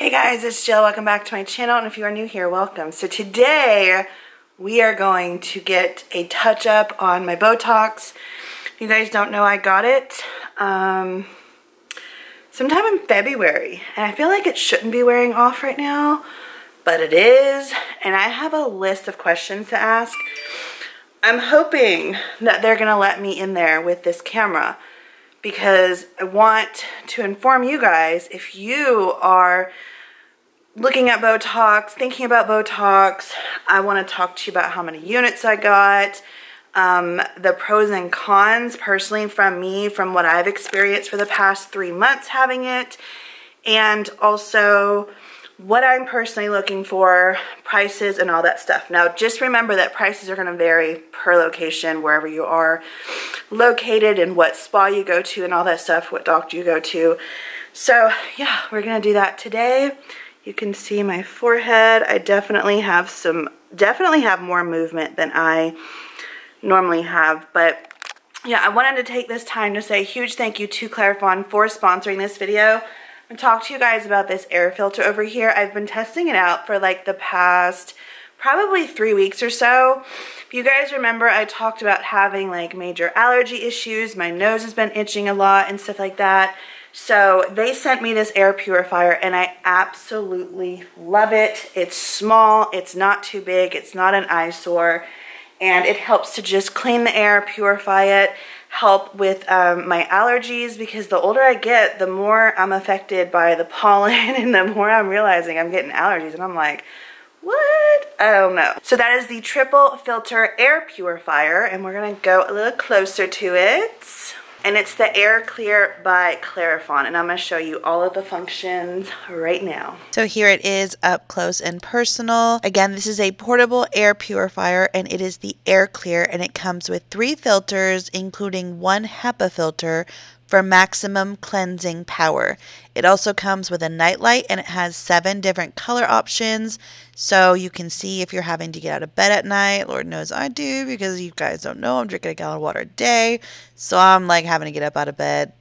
Hey guys, it's Jill. Welcome back to my channel, and if you are new here, welcome. So today we are going to get a touch-up on my Botox. If you guys don't know, I got it sometime in February, and I feel like it shouldn't be wearing off right now, but it is, and I have a list of questions to ask. I'm hoping that they're gonna let me in there with this camera, because I want to inform you guys, if you are looking at Botox, thinking about Botox, I want to talk to you about how many units I got, the pros and cons personally from me, from what I've experienced for the past 3 months having it, and also what I'm personally looking for, prices and all that stuff. Now just remember that prices are going to vary per location, wherever you are located, and what spa you go to and all that stuff, what doctor you go to. So yeah, we're going to do that today. You can see my forehead. I definitely have more movement than I normally have, but yeah, I wanted to take this time to say a huge thank you to Clariphon for sponsoring this video and talk to you guys about this air filter over here. I've been testing it out for like the past probably 3 weeks or so. If you guys remember, I talked about having like major allergy issues. My nose has been itching a lot and stuff like that. So they sent me this air purifier and I absolutely love it. It's small, it's not too big, it's not an eyesore, and it helps to just clean the air, purify it, help with my allergies, because the older I get, the more I'm affected by the pollen and the more I'm realizing I'm getting allergies, and I'm like, what? I don't know. So that is the triple filter air purifier, and we're gonna go a little closer to it. And it's the Air Clear by Clariphon, and I'm going to show you all of the functions right now. So here it is up close and personal. Again, this is a portable air purifier, and it is the Air Clear, and it comes with 3 filters, including 1 HEPA filter for maximum cleansing power. It also comes with a nightlight, and it has 7 different color options, so you can see if you're having to get out of bed at night. Lord knows I do, because you guys don't know, I'm drinking a gallon of water a day, so I'm like having to get up out of bed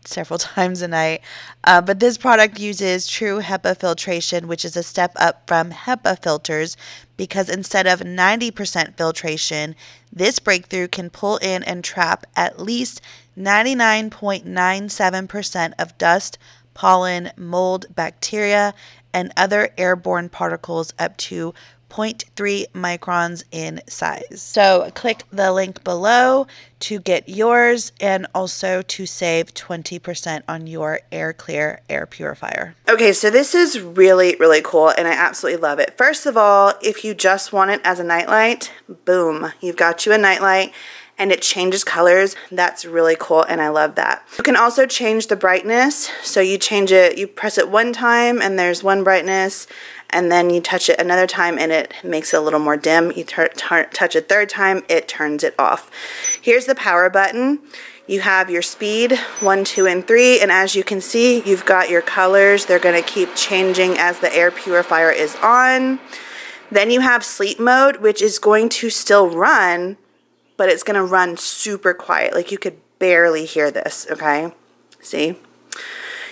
several times a night. But this product uses true HEPA filtration, which is a step up from HEPA filters, because instead of 90% filtration, this breakthrough can pull in and trap at least 99.97% of dust, pollen, mold, bacteria, and other airborne particles up to 0.3 microns in size. So click the link below to get yours, and also to save 20% on your Air Clear air purifier. Okay, so this is really, really cool, and I absolutely love it. First of all, if you just want it as a nightlight, boom, you've got you a nightlight, and it changes colors. That's really cool, and I love that. You can also change the brightness. So you change it, you press it one time and there's one brightness, and then you touch it another time and it makes it a little more dim. You touch it third time, it turns it off. Here's the power button. You have your speed, 1, 2, and 3, and as you can see, you've got your colors. They're gonna keep changing as the air purifier is on. Then you have sleep mode, which is going to still run, but it's gonna run super quiet. Like you could barely hear this, okay? See?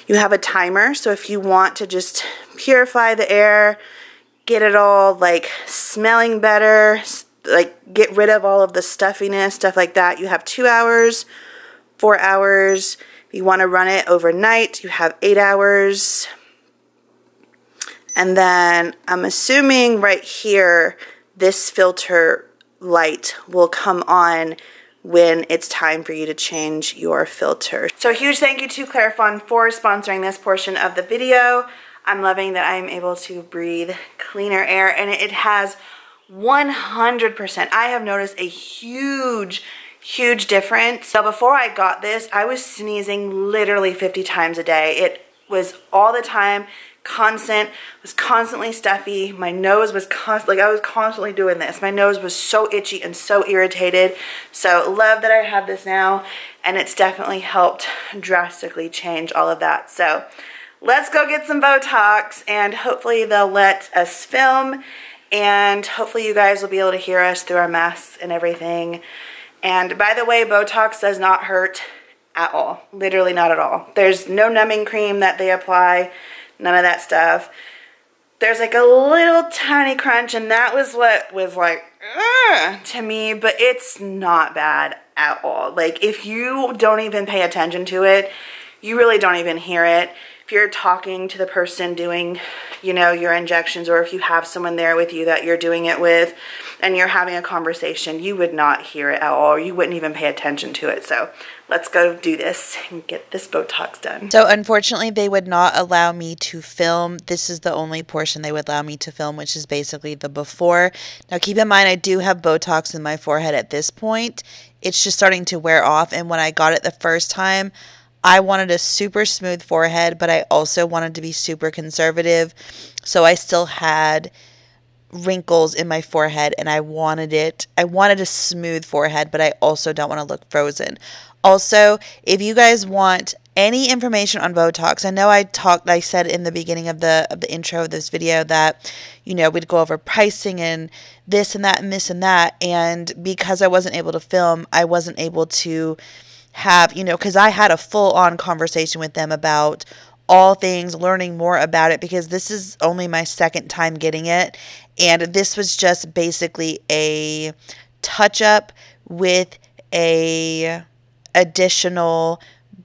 You have a timer, so if you want to just purify the air, get it all like smelling better, like get rid of all of the stuffiness, stuff like that, you have 2 hours, 4 hours. If you wanna run it overnight, you have 8 hours. And then I'm assuming right here, this filter light will come on when it's time for you to change your filter. So a huge thank you to Clariphon for sponsoring this portion of the video. I'm loving that I'm able to breathe cleaner air, and it has 100%. I have noticed a huge difference. So before I got this, I was sneezing literally 50 times a day. It was all the time, constant, was constantly stuffy. My nose was constantly, I was constantly doing this. My nose was so itchy and so irritated. So love that I have this now, and it's definitely helped drastically change all of that. So let's go get some Botox, and hopefully they'll let us film, and hopefully you guys will be able to hear us through our masks and everything. And by the way, Botox does not hurt at all. Literally not at all. There's no numbing cream that they apply none of that stuff. There's like a little tiny crunch, and that was what was like, to me, but it's not bad at all. Like, if you don't even pay attention to it, you really don't even hear it. If you're talking to the person doing, you know, your injections, or if you have someone there with you that you're doing it with and you're having a conversation, you would not hear it at all, or you wouldn't even pay attention to it. So let's go do this and get this Botox done. So unfortunately, they would not allow me to film. This is the only portion they would allow me to film, which is basically the before. Now keep in mind, I do have Botox in my forehead at this point. It's just starting to wear off, and when I got it the first time, I wanted a super smooth forehead, but I also wanted to be super conservative. So I still had wrinkles in my forehead, and I wanted a smooth forehead, but I also don't want to look frozen. Also, if you guys want any information on Botox, I know I said in the beginning of the intro of this video that, you know, we'd go over pricing and this and that and this and that, and because I wasn't able to film, I wasn't able to have, you know, because I had a full-on conversation with them about all things, learning more about it, because this is only my second time getting it, and this was just basically a touch-up with additional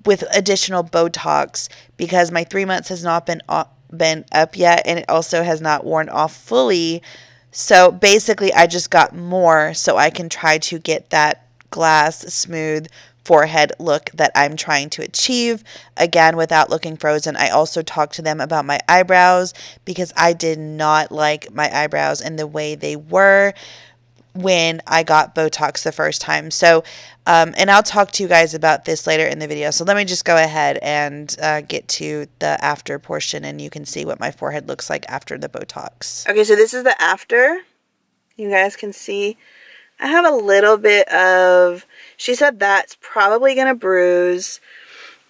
Botox, because my 3 months has not been up yet, and it also has not worn off fully. So basically I just got more so I can try to get that glass smooth forehead look that I'm trying to achieve, again, without looking frozen. I also talked to them about my eyebrows, because I did not like my eyebrows in the way they were when I got Botox the first time. So, and I'll talk to you guys about this later in the video. So let me just go ahead and get to the after portion, and you can see what my forehead looks like after the Botox. Okay, so this is the after. You guys can see I have a little bit of, she said that's probably going to bruise.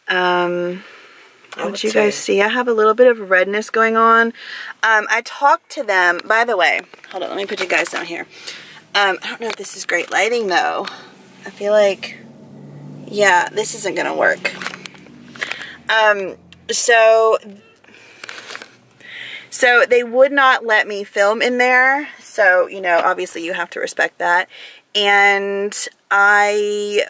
What you guys see, I have a little bit of redness going on. I talked to them, by the way, hold on, let me put you guys down here. I don't know if this is great lighting though. I feel like, yeah, this isn't going to work. So they would not let me film in there. So, you know, obviously you have to respect that. And I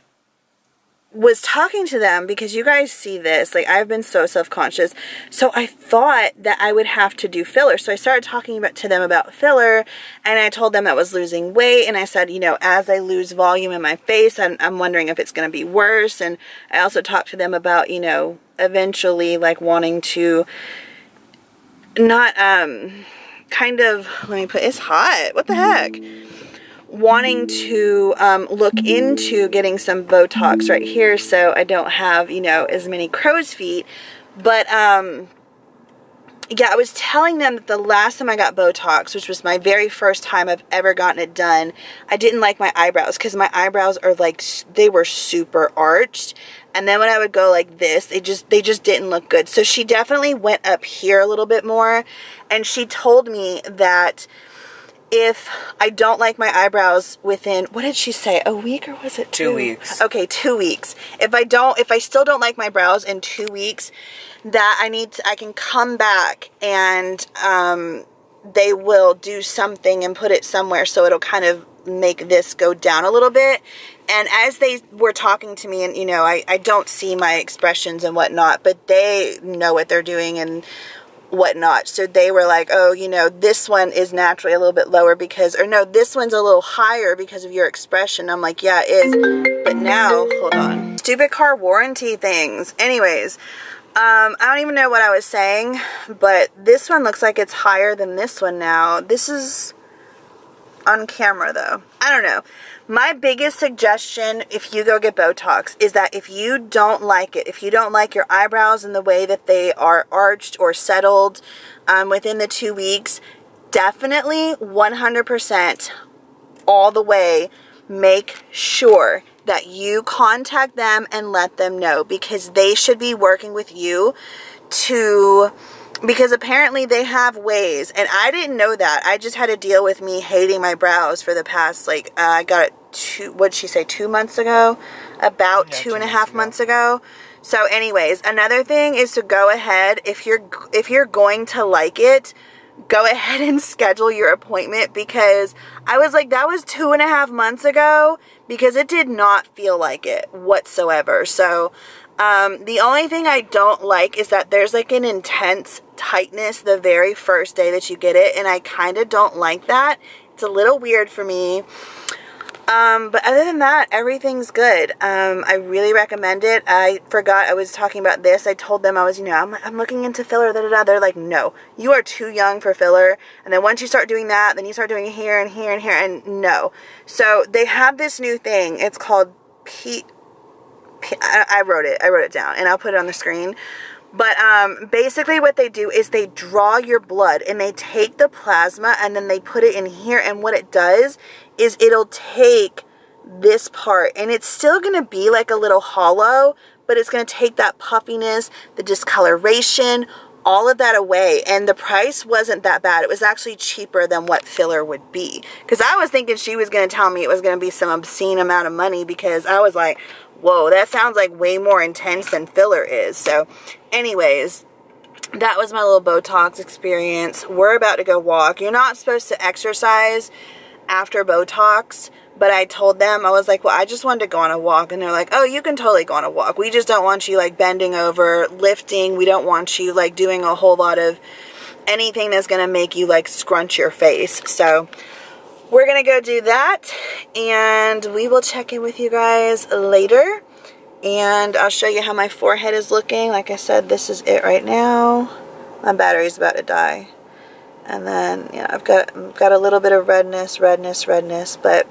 was talking to them because you guys see this, like, I've been so self-conscious. So I thought that I would have to do filler. So I started talking to them about filler, and I told them I was losing weight. And I said, you know, as I lose volume in my face, I'm wondering if it's going to be worse. And I also talked to them about, you know, eventually like wanting to not, kind of, let me put, it's hot, what the heck, wanting to look into getting some Botox right here so I don't have, you know, as many crow's feet. But yeah, I was telling them that the last time I got Botox, which was my very first time I've ever gotten it done, I didn't like my eyebrows, because my eyebrows are like, they were super arched. And then when I would go like this, they just didn't look good. So she definitely went up here a little bit more. And she told me that if I don't like my eyebrows within, what did she say, a week, or was it 2 weeks? Okay, 2 weeks. If I still don't like my brows in 2 weeks, that I can come back and they will do something and put it somewhere so it'll kind of make this go down a little bit. And as they were talking to me, and you know, I don't see my expressions and whatnot, but they know what they're doing and whatnot. So they were like, oh, you know, this one is naturally a little bit lower because, or no, this one's a little higher because of your expression. I'm like, yeah, it is. But now, hold on. Stupid car warranty things. Anyways, I don't even know what I was saying, but this one looks like it's higher than this one now. This is on camera though. I don't know. My biggest suggestion if you go get Botox is that if you don't like it, if you don't like your eyebrows and the way that they are arched or settled within the 2 weeks, definitely 100% all the way make sure that you contact them and let them know, because they should be working with you to, because apparently they have ways, and I didn't know that. I just had to deal with me hating my brows for the past, like, I got it what'd she say, 2 months ago? About 2.5 months ago. So anyways, another thing is to go ahead, if you're going to like it, go ahead and schedule your appointment, because I was like, that was 2.5 months ago, because it did not feel like it whatsoever. So the only thing I don't like is that there's like an intense tightness the very first day that you get it, and I kind of don't like that. It's a little weird for me. But other than that, everything's good. I really recommend it. I forgot I was talking about this. I told them I was, you know, I'm looking into filler, They're like, no, you are too young for filler. And then once you start doing that, then you start doing here and here and here, and no. So they have this new thing. It's called I wrote it down, and I'll put it on the screen. But basically what they do is they draw your blood, and they take the plasma and then they put it in here, and what it does is it'll take this part, and it's still going to be like a little hollow, but it's going to take that puffiness, the discoloration, all of that away. And the price wasn't that bad. It was actually cheaper than what filler would be, because I was thinking she was going to tell me it was going to be some obscene amount of money, because I was like, whoa, that sounds like way more intense than filler is. So anyways, that was my little Botox experience. We're about to go walk. You're not supposed to exercise after Botox, but I told them, I was like, well, I just wanted to go on a walk. And they're like, oh, you can totally go on a walk. We just don't want you like bending over, lifting. We don't want you like doing a whole lot of anything that's going to make you like scrunch your face. So we're going to go do that, and we will check in with you guys later, and I'll show you how my forehead is looking. Like I said, this is it right now. My battery's about to die. And then, yeah, I've got a little bit of redness, but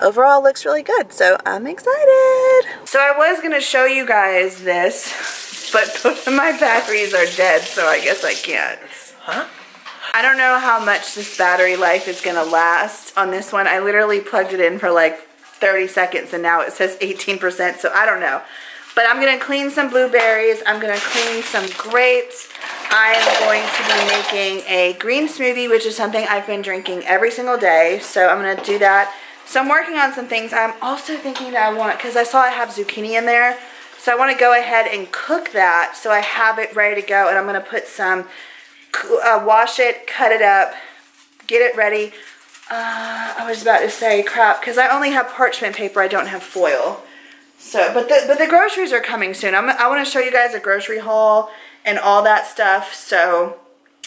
overall it looks really good, so I'm excited. So I was going to show you guys this, but both of my batteries are dead, so I guess I can't. Huh? I don't know how much this battery life is going to last on this one. I literally plugged it in for like 30 seconds and now it says 18%, so I don't know. But I'm going to clean some blueberries. I'm going to clean some grapes. I am going to be making a green smoothie, which is something I've been drinking every single day. So I'm going to do that. So I'm working on some things. I'm also thinking that I want, because I saw I have zucchini in there, so I want to go ahead and cook that so I have it ready to go. And I'm going to put some, wash it, cut it up, get it ready. I was about to say crap, because I only have parchment paper. I don't have foil. So, but the groceries are coming soon. I want to show you guys a grocery haul and all that stuff. So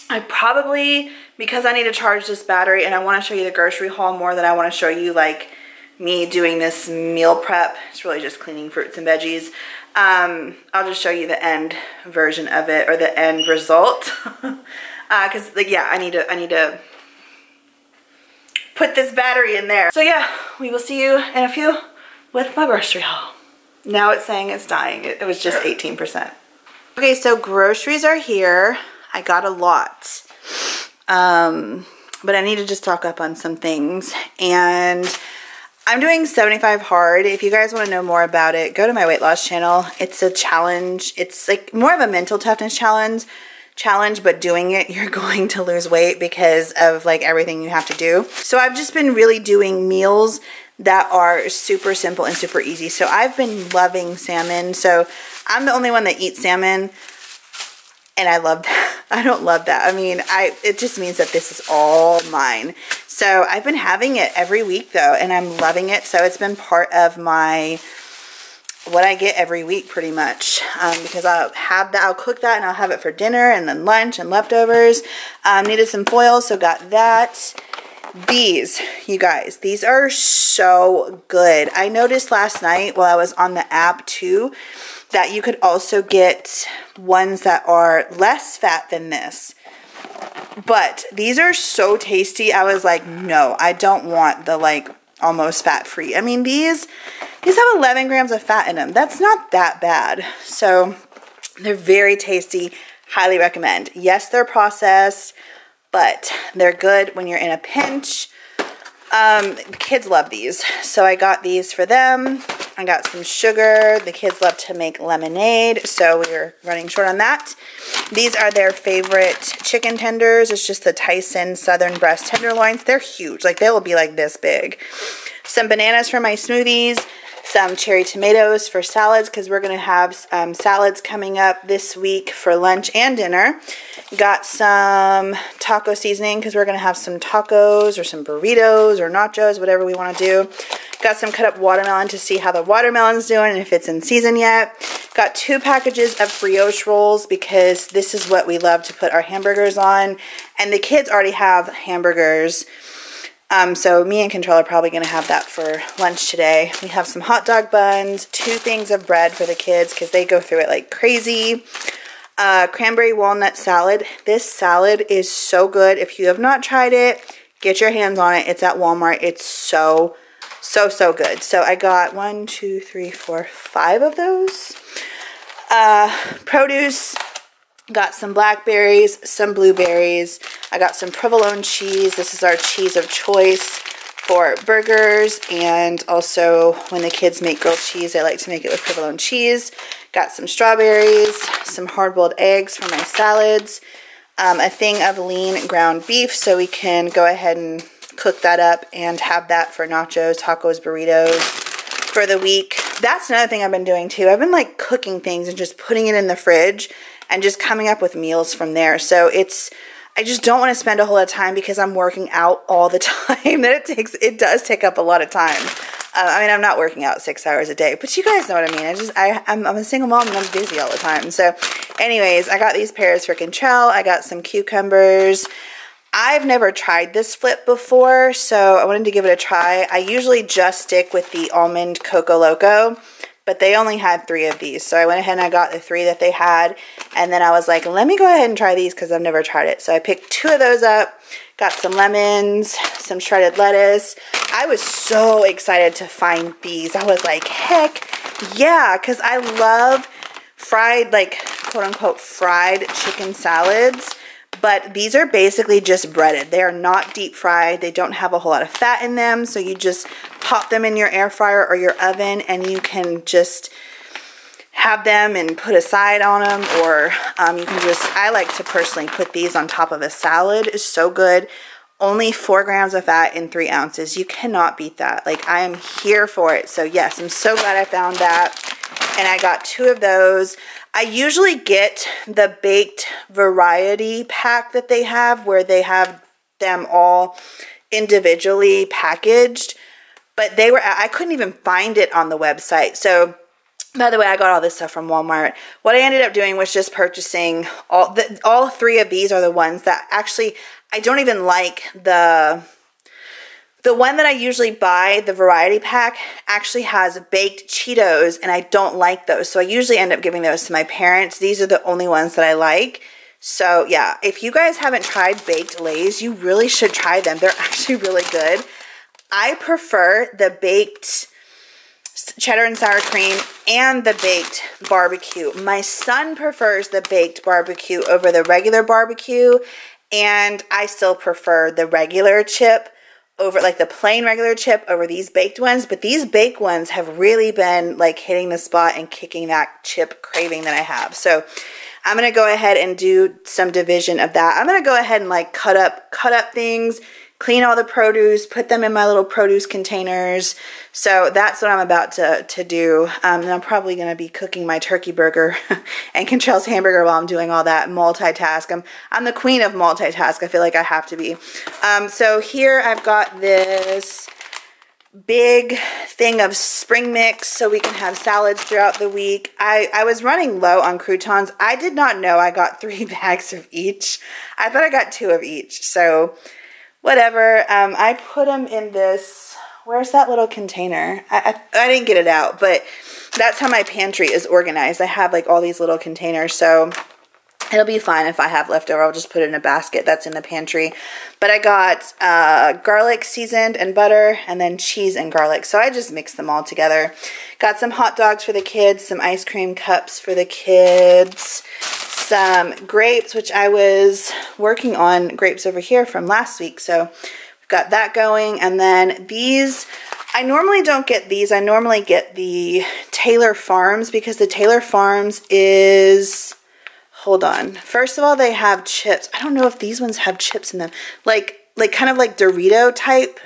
I probably, because I need to charge this battery and I want to show you the grocery haul more than I want to show you like me doing this meal prep. It's really just cleaning fruits and veggies. I'll just show you the end version of it, or the end result. Cause like, yeah, I need to put this battery in there. So yeah, we will see you in a few with my grocery haul. Now it's saying it's dying. It was just 18%. Okay, so groceries are here. I got a lot. But I need to just stock up on some things. And I'm doing 75 hard. If you guys want to know more about it, go to my weight loss channel. It's a challenge. It's like more of a mental toughness challenge, but doing it, you're going to lose weight because of like everything you have to do. So I've just been really doing meals that are super simple and super easy. So I've been loving salmon. So I'm the only one that eats salmon, and I love that. I don't love that. I mean, it just means that this is all mine. So I've been having it every week though, and I'm loving it. So it's been part of what I get every week pretty much, because I'll cook that and I'll have it for dinner and then lunch and leftovers. Needed some foil, so got that. These, you guys, these are so good. I noticed last night while I was on the app too, that you could also get ones that are less fat than this. But these are so tasty. I was like, no, I don't want the like almost fat free. I mean, these have 11 grams of fat in them. That's not that bad. So they're very tasty. Highly recommend. Yes, they're processed, but they're good when you're in a pinch. The kids love these, so I got these for them. I got some sugar. The kids love to make lemonade, so we're running short on that. These are their favorite chicken tenders. It's just the Tyson Southern Breast Tenderloins. They're huge. Like, they will be like this big. Some bananas for my smoothies. Some cherry tomatoes for salads, because we're going to have salads coming up this week for lunch and dinner. Got some taco seasoning, because we're going to have some tacos or some burritos or nachos, whatever we want to do. Got some cut up watermelon to see how the watermelon's doing and if it's in season yet. Got 2 packages of brioche rolls, because this is what we love to put our hamburgers on. And the kids already have hamburgers. So me and Control are probably going to have that for lunch today. We have some hot dog buns, 2 things of bread for the kids because they go through it like crazy. Cranberry walnut salad. This salad is so good. If you have not tried it, get your hands on it. It's at Walmart. It's so good. So I got 1, 2, 3, 4, 5 of those. Produce. Got some blackberries, some blueberries. I got some provolone cheese. This is our cheese of choice for burgers, and also when the kids make grilled cheese, I like to make it with provolone cheese. Got some strawberries, some hard-boiled eggs for my salads, a thing of lean ground beef, so we can go ahead and cook that up and have that for nachos, tacos, burritos for the week. That's another thing I've been doing too. I've been like cooking things and just putting it in the fridge and just coming up with meals from there. So I just don't want to spend a whole lot of time because I'm working out all the time. It does take up a lot of time. I mean, I'm not working out 6 hours a day, but you guys know what I mean. I'm a single mom and I'm busy all the time. So anyways, I got these pears for Contrell. I got some cucumbers. I've never tried this flip before, so I wanted to give it a try. I usually just stick with the almond Coco Loco, but they only had 3 of these. So I went ahead and I got the 3 that they had. And then I was like, let me go ahead and try these because I've never tried it. So I picked 2 of those up, got some lemons, some shredded lettuce. I was so excited to find these. I was like, heck yeah, because I love fried, like, quote unquote, fried chicken salads. But these are basically just breaded. They are not deep fried. They don't have a whole lot of fat in them. So you just pop them in your air fryer or your oven and you can just have them and put a side on them. Or you can just, I like to personally put these on top of a salad. It's so good. Only 4 grams of fat in 3 ounces. You cannot beat that. Like, I am here for it. So yes, I'm so glad I found that. And I got 2 of those. I usually get the baked variety pack that they have where they have them all individually packaged, but I couldn't even find it on the website. So by the way, I got all this stuff from Walmart. What I ended up doing was just purchasing all 3 of these are the ones that actually, I don't even like the one that I usually buy, the variety pack, actually has baked Cheetos, and I don't like those. So I usually end up giving those to my parents. These are the only ones that I like. So yeah, if you guys haven't tried baked Lay's, you really should try them. They're actually really good. I prefer the baked cheddar and sour cream and the baked barbecue. My son prefers the baked barbecue over the regular barbecue, and I still prefer the regular chip over, like the plain regular chip over these baked ones. But these baked ones have really been like hitting the spot and kicking that chip craving that I have. So I'm going to go ahead and do some division of that. I'm going to go ahead and like cut up things, clean all the produce, put them in my little produce containers. So that's what I'm about to do. And I'm probably going to be cooking my turkey burger and Contrell's hamburger while I'm doing all that. Multitask. I'm the queen of multitask. I feel like I have to be. So here I've got this big thing of spring mix so we can have salads throughout the week. I was running low on croutons. I did not know I got 3 bags of each. I thought I got 2 of each. So whatever. I put them in this, where's that little container? I didn't get it out, but that's how my pantry is organized. I have like all these little containers, so it'll be fine if I have leftover. I'll just put it in a basket that's in the pantry. But I got garlic seasoned and butter, and then cheese and garlic. So I just mixed them all together. Got some hot dogs for the kids, some ice cream cups for the kids, some grapes, which I was working on grapes over here from last week. So we've got that going. And then these I normally don't get these. I normally get the Taylor Farms because the Taylor Farms is, hold on. First of all, they have chips. I don't know if these ones have chips in them. Like kind of like Dorito type.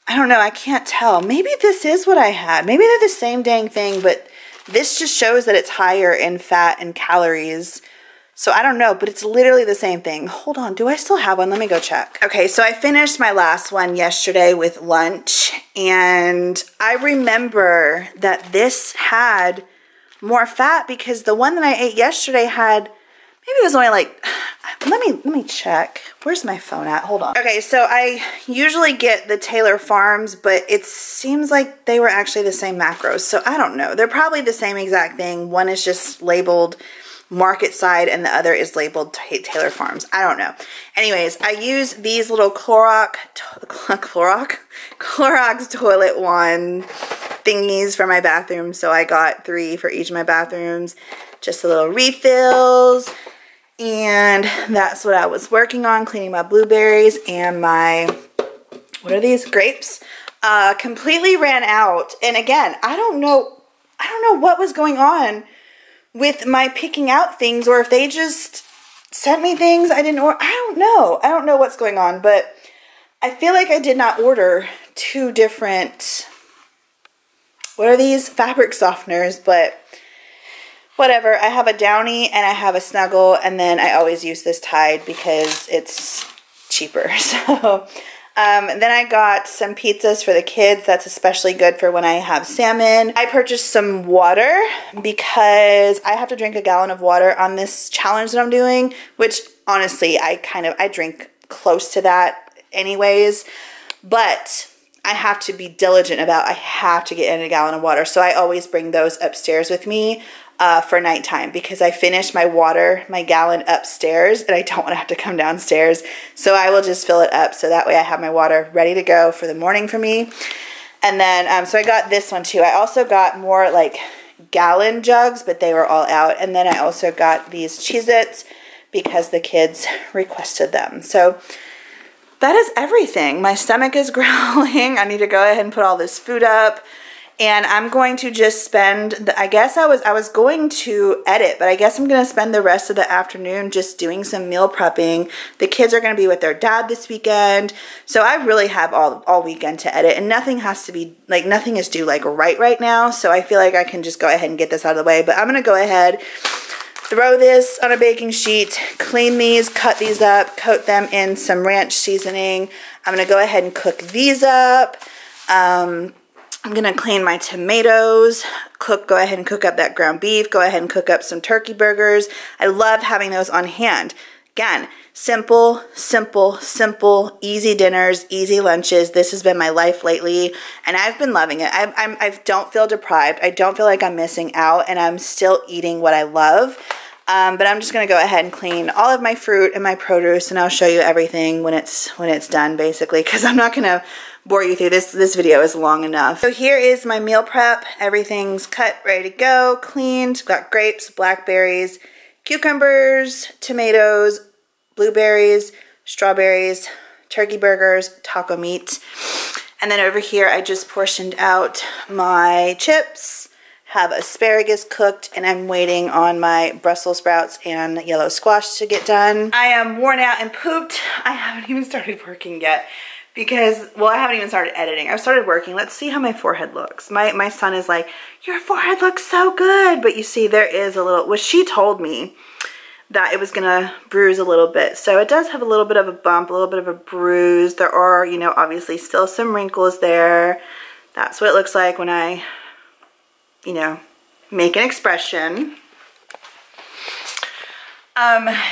I don't know. I can't tell. Maybe this is what I had. Maybe they're the same dang thing, but this just shows that it's higher in fat and calories. So I don't know, but it's literally the same thing. Hold on, do I still have one? Let me go check. Okay, so I finished my last one yesterday with lunch, and I remember that this had more fat because the one that I ate yesterday had, maybe it was only like, let me check. Where's my phone at? Hold on. Okay, so I usually get the Taylor Farms, but it seems like they were actually the same macros. So I don't know. They're probably the same exact thing. One is just labeled Market Side and the other is labeled Taylor Farms. I don't know. Anyways, I use these little Clorox toilet wand thingies for my bathroom. So I got 3 for each of my bathrooms. Just the little refills. And that's what I was working on, cleaning my blueberries and my, what are these? Grapes. Completely ran out. And again, I don't know what was going on with my picking out things, or if they just sent me things I didn't order. I don't know. I don't know what's going on, but I feel like I did not order 2 different, what are these? Fabric softeners, but whatever. I have a Downy and I have a Snuggle, and then I always use this Tide because it's cheaper. So then I got some pizzas for the kids. That's especially good for when I have salmon. I purchased some water because I have to drink a gallon of water on this challenge that I'm doing, which honestly, I drink close to that anyways, but I have to be diligent about, I have to get in a gallon of water. So I always bring those upstairs with me for nighttime because I finished my water, my gallon upstairs, and I don't want to have to come downstairs. So I will just fill it up so that way I have my water ready to go for the morning for me. And then, so I got this one too. I also got more like gallon jugs, but they were all out. And then I also got these Cheez-Its because the kids requested them. So that is everything. My stomach is growling. I need to go ahead and put all this food up. And I'm going to just spend, I guess I was going to edit, but I guess I'm going to spend the rest of the afternoon just doing some meal prepping. The kids are going to be with their dad this weekend. So I really have all weekend to edit, and nothing has to be, like, nothing is due like right now. So I feel like I can just go ahead and get this out of the way. But I'm going to go ahead, throw this on a baking sheet, clean these, cut these up, coat them in some ranch seasoning. I'm going to go ahead and cook these up. I'm going to clean my tomatoes, go ahead and cook up that ground beef, go ahead and cook up some turkey burgers. I love having those on hand. Again, simple, easy dinners, easy lunches. This has been my life lately, and I've been loving it. I don't feel deprived. I don't feel like I'm missing out, and I'm still eating what I love. But I'm just going to go ahead and clean all of my fruit and my produce, and I'll show you everything when it's done, basically, because I'm not going to bore you through this. This video is long enough. So here is my meal prep. Everything's cut, ready to go, cleaned. Got grapes, blackberries, cucumbers, tomatoes, blueberries, strawberries, turkey burgers, taco meat. And then over here, I just portioned out my chips, have asparagus cooked, and I'm waiting on my Brussels sprouts and yellow squash to get done. I am worn out and pooped. I haven't even started working yet because, well, I haven't even started editing. I've started working. Let's see how my forehead looks. My son is like, your forehead looks so good. But you see, there is a little, well, she told me that it was gonna bruise a little bit. So it does have a little bit of a bump, a little bit of a bruise. There are, you know, obviously still some wrinkles there. That's what it looks like when I, you know, make an expression.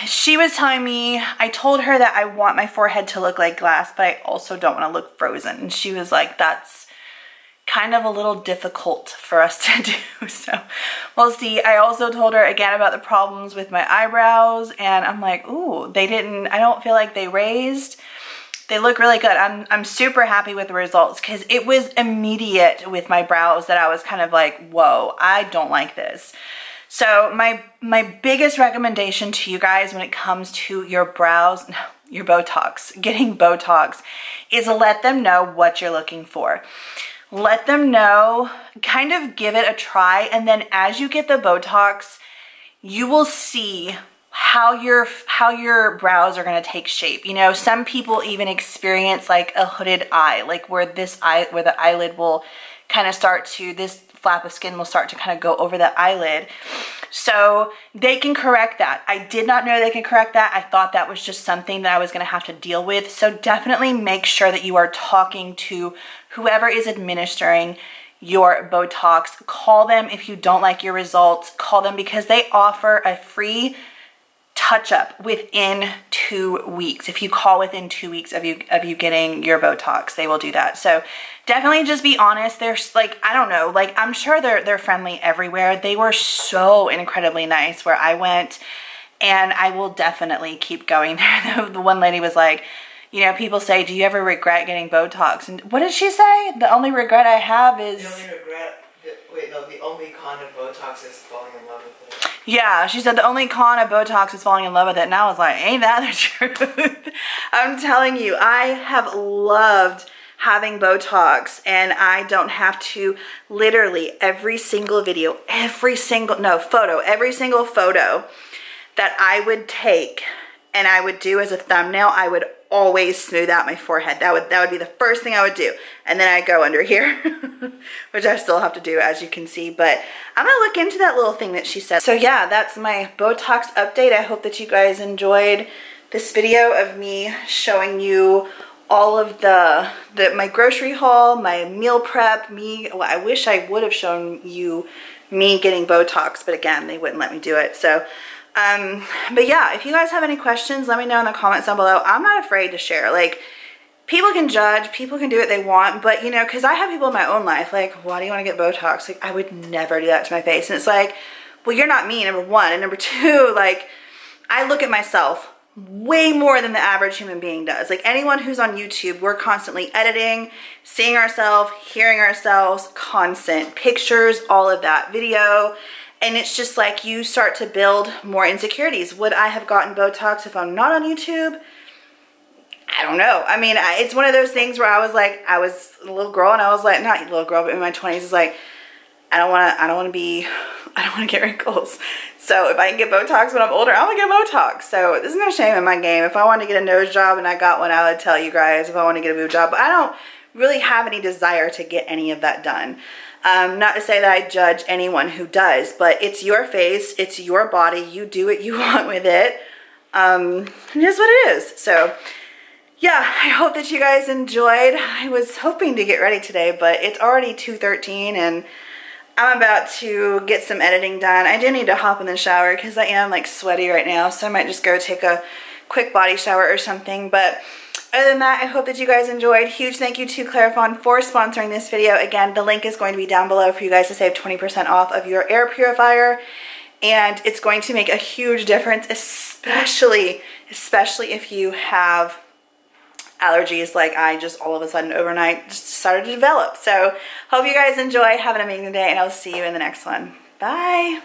She was telling me, I told her that I want my forehead to look like glass, but I also don't want to look frozen. And she was like, that's kind of a little difficult for us to do. So we'll see. I also told her again about the problems with my eyebrows, and I'm like, ooh, I don't feel like they raised. They look really good. I'm super happy with the results because it was immediate with my brows that I was kind of like, whoa, I don't like this. So my biggest recommendation to you guys when it comes to your brows, your Botox, getting Botox, is let them know what you're looking for. Let them know, kind of give it a try, and then as you get the Botox, you will see how your brows are going to take shape. You know, some people even experience like a hooded eye, like where the eyelid will kind of start to, this flap of skin will start to kind of go over the eyelid. So they can correct that. I did not know they can correct that. I thought that was just something that I was going to have to deal with. So definitely make sure that you are talking to whoever is administering your Botox. Call them if you don't like your results. Call them because they offer a free touch-up within 2 weeks. If you call within 2 weeks of you getting your Botox, they will do that. So definitely just be honest. There's like, I don't know, like I'm sure they're friendly everywhere. They were so incredibly nice where I went, and I will definitely keep going there. The one lady was like, you know, people say, do you ever regret getting Botox? And what did she say? The only regret I have is... The only regret, the only con of Botox is falling in love with it. Yeah, she said the only con of Botox is falling in love with it. And I was like, ain't that the truth? I'm telling you, I have loved having Botox, and I don't have to literally every single video, every single photo that I would take and I would do as a thumbnail, I would always smooth out my forehead. That would be the first thing I would do. And then I go under here, which I still have to do, as you can see. But I'm going to look into that little thing that she said. So yeah, that's my Botox update. I hope that you guys enjoyed this video of me showing you all of my grocery haul, my meal prep, well, I wish I would have shown you me getting Botox, but again, they wouldn't let me do it. So but yeah, if you guys have any questions, let me know in the comments down below. I'm not afraid to share. Like, people can judge, people can do what they want, but you know, because I have people in my own life like, why do you want to get Botox? Like, I would never do that to my face. And it's like, well, you're not me, number one. And number two, like, I look at myself way more than the average human being does. Like, anyone who's on YouTube, we're constantly editing, seeing ourselves, hearing ourselves, constant pictures, all of that, video. And it's just like you start to build more insecurities. Would I have gotten Botox if I'm not on YouTube? I don't know. I mean, it's one of those things where I was like, I was a little girl, and I was like, not a little girl, but in my 20s, it's like, I don't want to get wrinkles. So if I can get Botox when I'm older, I'm gonna get Botox. So there's no shame in my game. If I wanted to get a nose job and I got one, I would tell you guys. If I want to get a boob job, but I don't really have any desire to get any of that done. Not to say that I judge anyone who does, but it's your face, it's your body, you do what you want with it. It is what it is. So yeah, I hope that you guys enjoyed. I was hoping to get ready today, but it's already 2:13 and I'm about to get some editing done. I do need to hop in the shower because I am like sweaty right now, so I might just go take a quick body shower or something. But other than that, I hope that you guys enjoyed. Huge thank you to Clariphon for sponsoring this video. Again, the link is going to be down below for you guys to save 20% off of your air purifier. And it's going to make a huge difference, especially if you have allergies like I just all of a sudden overnight just started to develop. So hope you guys enjoy. Have an amazing day, and I'll see you in the next one. Bye.